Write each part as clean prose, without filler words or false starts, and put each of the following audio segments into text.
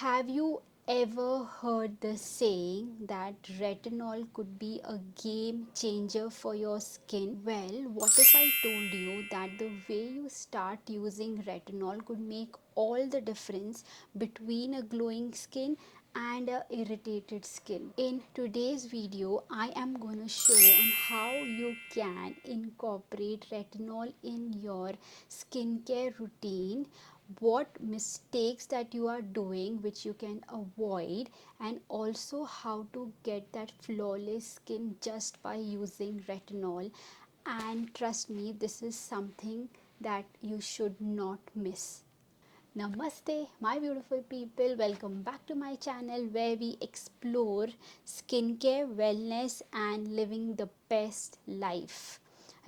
Have you ever heard the saying that retinol could be a game changer for your skin? Well, what if I told you that the way you start using retinol could make all the difference between a glowing skin and a irritated skin? In today's video, I am going to show on how you can incorporate retinol in your skincare routine, what mistakes that you are doing which you can avoid, and also how to get that flawless skin just by using retinol. And trust me, this is something that you should not miss. Namaste, my beautiful people. Welcome back to my channel where we explore skincare, wellness, and living the best life.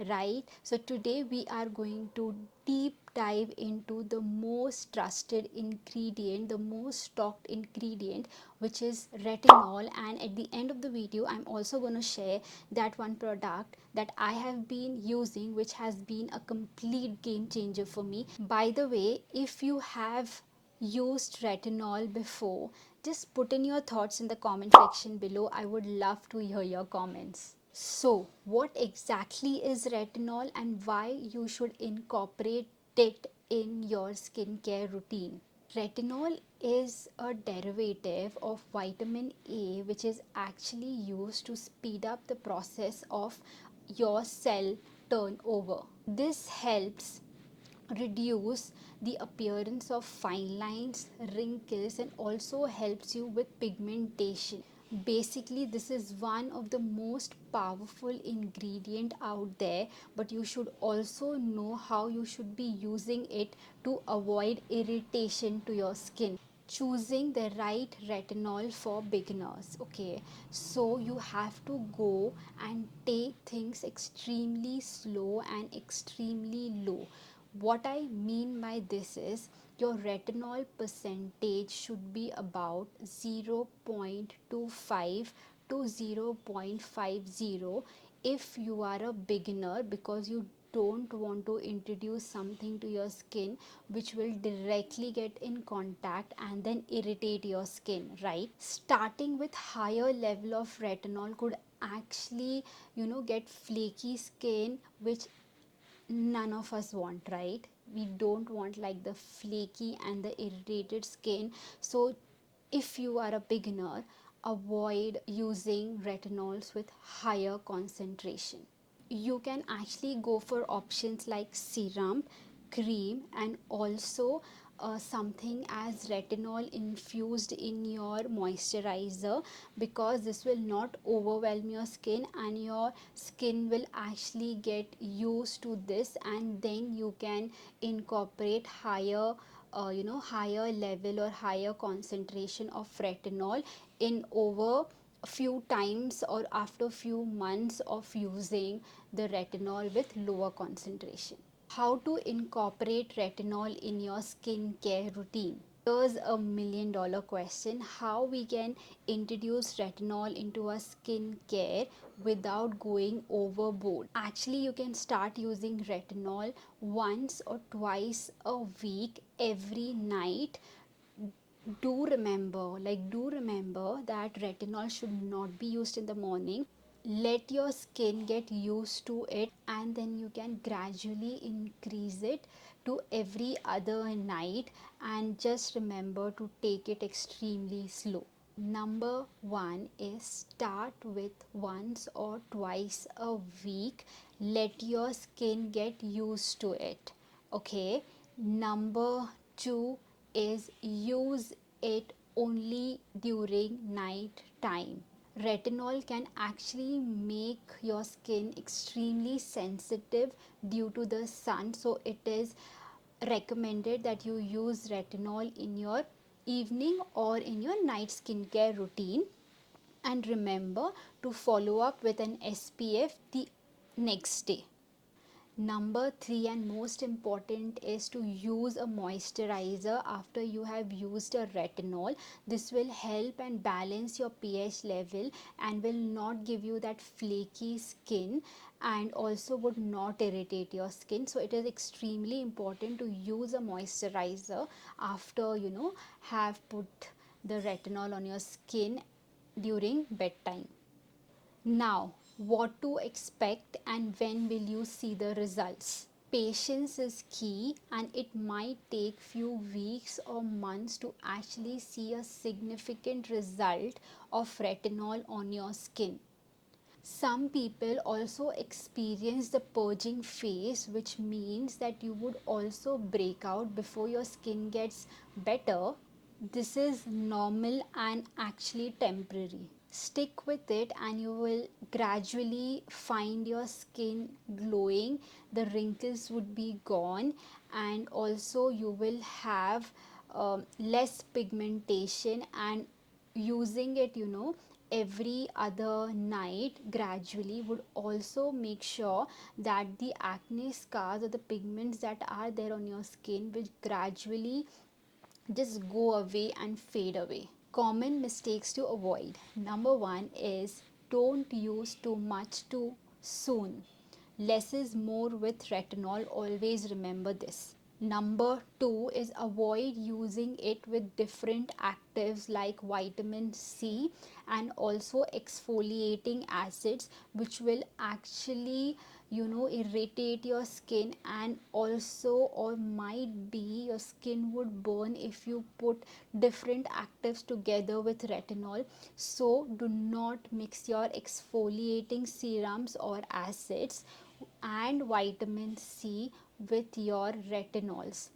Right? So, today we are going to deep dive into the most trusted ingredient, the most stocked ingredient, which is retinol. And at the end of the video, I'm also going to share that one product that I have been using, which has been a complete game changer for me. By the way, if you have used retinol before, just put in your thoughts in the comment section below. I would love to hear your comments. So, what exactly is retinol and why you should incorporate it in your skincare routine? Retinol is a derivative of vitamin A, which is actually used to speed up the process of your cell turnover. This helps reduce the appearance of fine lines, wrinkles, and also helps you with pigmentation. Basically, this is one of the most powerful ingredient out there, but you should also know how you should be using it to avoid irritation to your skin. Choosing the right retinol for beginners. Okay, so you have to go and take things extremely slow and extremely low. What I mean by this is your retinol percentage should be about 0.25 to 0.50 if you are a beginner, because you don't want to introduce something to your skin which will directly get in contact and then irritate your skin, right? Starting with higher level of retinol could actually get flaky skin, which none of us want, right? We don't want like the flaky and the irritated skin. So if you are a beginner, avoid using retinols with higher concentration. You can actually go for options like serum, cream, and also something as retinol infused in your moisturizer, because this will not overwhelm your skin and your skin will actually get used to this, and then you can incorporate higher level or higher concentration of retinol in over a few times or after few months of using the retinol with lower concentration. How to incorporate retinol in your skincare routine? Here's a $1,000,000 question: how we can introduce retinol into our skincare without going overboard? Actually, you can start using retinol once or twice a week every night. Do remember that retinol should not be used in the morning. Let your skin get used to it, and then you can gradually increase it to every other night, and just remember to take it extremely slow. Number one is start with once or twice a week. Let your skin get used to it. Okay. Number two is use it only during night time. Retinol can actually make your skin extremely sensitive due to the sun, so it is recommended that you use retinol in your evening or in your night skincare routine. And remember to follow up with an SPF the next day. Number three, and most important, is to use a moisturizer after you have used a retinol. This will help and balance your pH level and will not give you that flaky skin, and also would not irritate your skin. So it is extremely important to use a moisturizer after have put the retinol on your skin during bedtime. Now, what to expect and when will you see the results? Patience is key, and it might take few weeks or months to actually see a significant result of retinol on your skin. Some people also experience the purging phase, which means that you would also break out before your skin gets better. This is normal and actually temporary. Stick with it and you will gradually find your skin glowing, the wrinkles would be gone, and also you will have less pigmentation. And using it, every other night gradually would also make sure that the acne scars or the pigments that are there on your skin will gradually just go away and fade away. Common mistakes to avoid. Number one is don't use too much too soon. Less is more with retinol, always remember this. Number two is avoid using it with different actives like vitamin C and also exfoliating acids, which will actually irritate your skin, and also or might be your skin would burn if you put different actives together with retinol. So do not mix your exfoliating serums or acids and vitamin C with your retinols.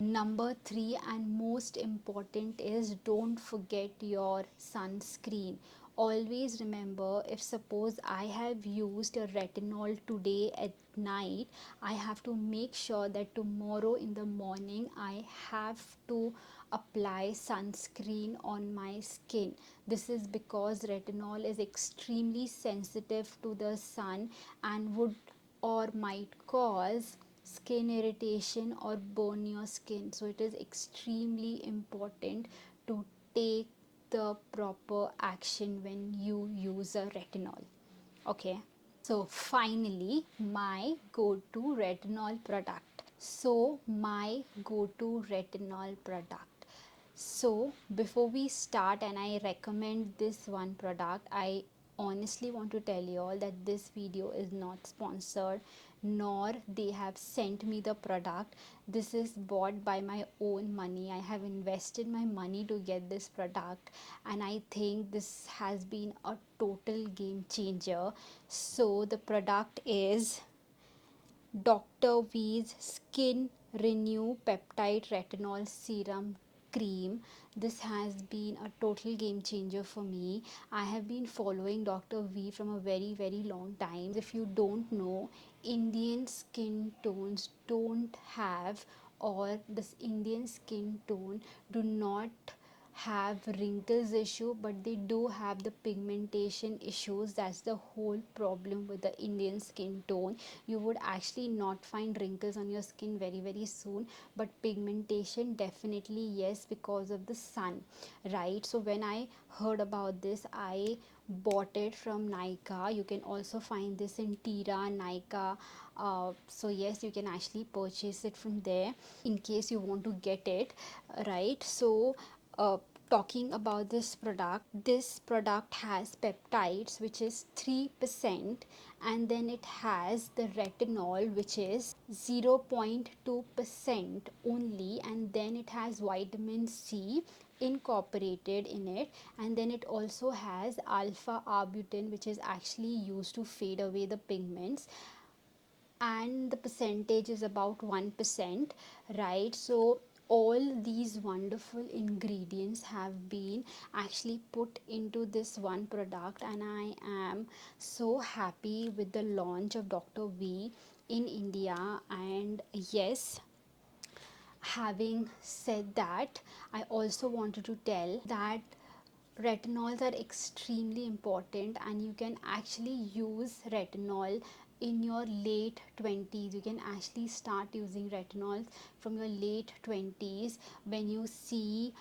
Number three, and most important, is don't forget your sunscreen. Always remember, if suppose I have used a retinol today at night, I have to make sure that tomorrow in the morning I have to apply sunscreen on my skin. This is because retinol is extremely sensitive to the sun and would or might cause skin irritation or burn your skin. So it is extremely important to take the proper action when you use a retinol. Okay, so finally, my go-to retinol product. So before we start, and I recommend this one product, I honestly want to tell you all that this video is not sponsored, nor they have sent me the product. This is bought by my own money. I have invested my money to get this product, and I think this has been a total game changer. So the product is Dr. V's Skin Renew Peptide Retinol Serum Cream. This has been a total game changer for me. I have been following Dr. V from a very, very long time. If you don't know, Indian skin tones don't have, or this Indian skin tone do not have wrinkles issue, but they do have the pigmentation issues. That's the whole problem with the Indian skin tone. You would actually not find wrinkles on your skin very, very soon, but pigmentation definitely yes, because of the sun, right? So when I heard about this, I bought it from Nykaa. You can also find this in Tira, Nykaa. So yes, you can actually purchase it from there in case you want to get it, right? So uh, talking about this product has peptides, which is 3%, and then it has the retinol, which is 0.2% only, and then it has vitamin C incorporated in it, and then it also has alpha arbutin, which is actually used to fade away the pigments, and the percentage is about 1%, right? So all these wonderful ingredients have been actually put into this one product, and I am so happy with the launch of Dr. V in India. And yes, having said that, I also wanted to tell that retinols are extremely important, and you can actually use retinol in your late 20s. You can actually start using retinols from your late 20s when you see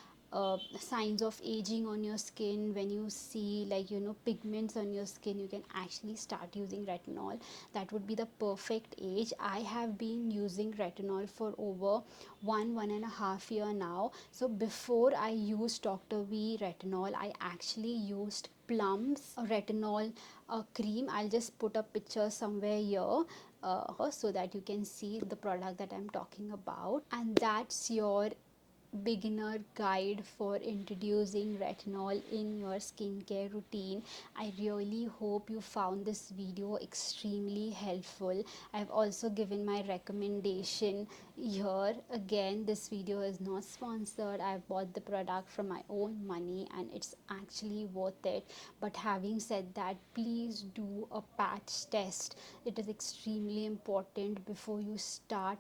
signs of aging on your skin, when you see like pigments on your skin, you can actually start using retinol. That would be the perfect age. I have been using retinol for over 1.5 year now. So before I used Dr. V retinol, I actually used Plum's retinol cream. I'll just put a picture somewhere here so that you can see the product that I'm talking about. And that's your beginner guide for introducing retinol in your skincare routine. I really hope you found this video extremely helpful. I've also given my recommendation here. Again, this video is not sponsored. I bought the product from my own money and it's actually worth it. But having said that, please do a patch test. It is extremely important before you start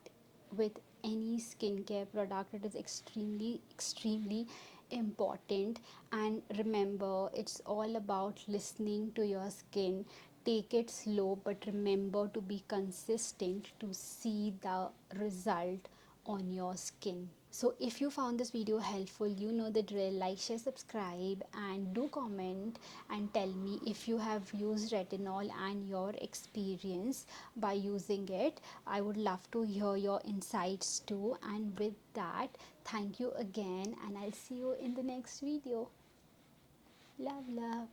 with any skincare product. It is extremely important. And remember, it's all about listening to your skin. Take it slow, but remember to be consistent to see the result on your skin. So if you found this video helpful, you know the drill. Like, share, subscribe, and do comment and tell me if you have used retinol and your experience by using it. I would love to hear your insights too. And with that, thank you again, and I'll see you in the next video. Love.